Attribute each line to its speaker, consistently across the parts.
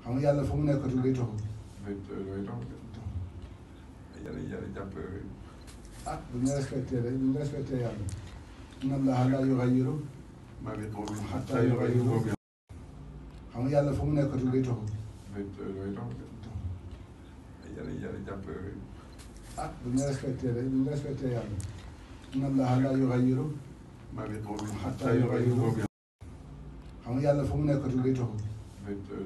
Speaker 1: xam nga yàlla fu mu nekkatul day taxaw.
Speaker 2: looy tax yàlla jàpp
Speaker 1: ah bu ñu respecté rek bu ñu respecté yàlla. inna allaha laa yughayyiru
Speaker 2: maa bi qawmin
Speaker 1: hattaa yughayyiru xam nga yàlla fu mu nekkatul day taxaw.
Speaker 2: looy tax yàlla jàpp
Speaker 1: ah bu ñu respecté rek bu ñu respecté yàlla. inna allaha laa yughayyiru
Speaker 2: maa bi qawmin
Speaker 1: hattaa yughayyiru xam nga yàlla fu mu nekkatul day taxaw.
Speaker 2: looy tax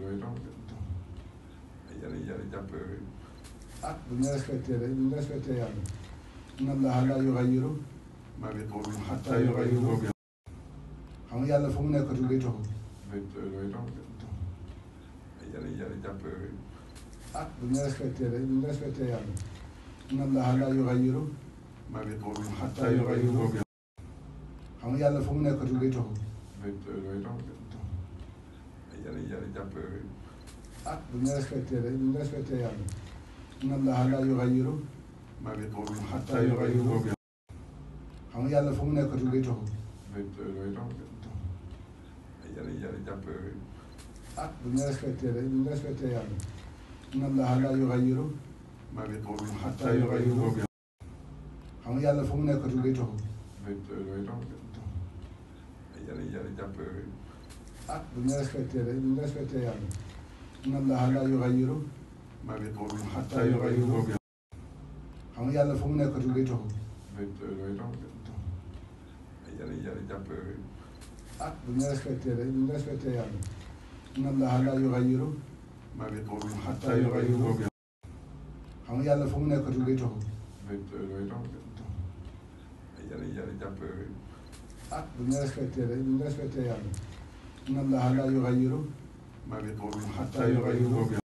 Speaker 2: yàlla jàpp
Speaker 1: ah bu ñu respecté rek bu ñu respecté yàlla. inna allaha laa yughayyiru
Speaker 2: maa bi qawmin
Speaker 1: hattaa yughayyiru xam nga yàlla fu mu nekkatul day taxaw.
Speaker 2: looy tax yàlla jàpp
Speaker 1: ah bu ñu respecté rek bu ñu respecté yàlla. inna allaha laa yughayyiru
Speaker 2: maa bi qawmin
Speaker 1: hattaa yughayyiru xam nga yàlla fu mu nekkatul day taxaw.
Speaker 2: looy tax yàlla jàpp
Speaker 1: ah bu ñu respecté rek bu ñu respecté yàlla. inna allaha laa yughayyiru
Speaker 2: maa bi qawmin
Speaker 1: hattaa yughayyiru xam nga yàlla fu mu nekkatul day taxaw.
Speaker 2: looy tax yàlla jàpp
Speaker 1: ah bu ñu respecté rek bu ñu respecté yàlla. inna allaha laa yughayyiru
Speaker 2: maa bi qawmin
Speaker 1: hattaa yughayyiru xam nga yàlla fu mu nekkatul day taxaw.
Speaker 2: looy tax yàlla jàpp
Speaker 1: ah bu ñu respecté rek bu ñu respecté yàlla. inna allaha laa yughayyiru
Speaker 2: maa bi qawmin
Speaker 1: hattaa yughayyiru xam nga yàlla fu mu nekkatul day taxaw.
Speaker 2: looy tax yàlla jàpp
Speaker 1: ah bu ñu respecté rek bu ñu respecté yàlla. inna allaha laa yughayyiru
Speaker 2: maa bi qawmin
Speaker 1: hattaa yughayyiru xam nga yàlla fu mu nekkatul day taxaw.
Speaker 2: looy tax yàlla jàpp
Speaker 1: ah bu ñu respecté rek bu ñu respecté yàlla. inna allaha laa yughayyiru
Speaker 2: maa bi qawmin
Speaker 1: hattaa yughayyiru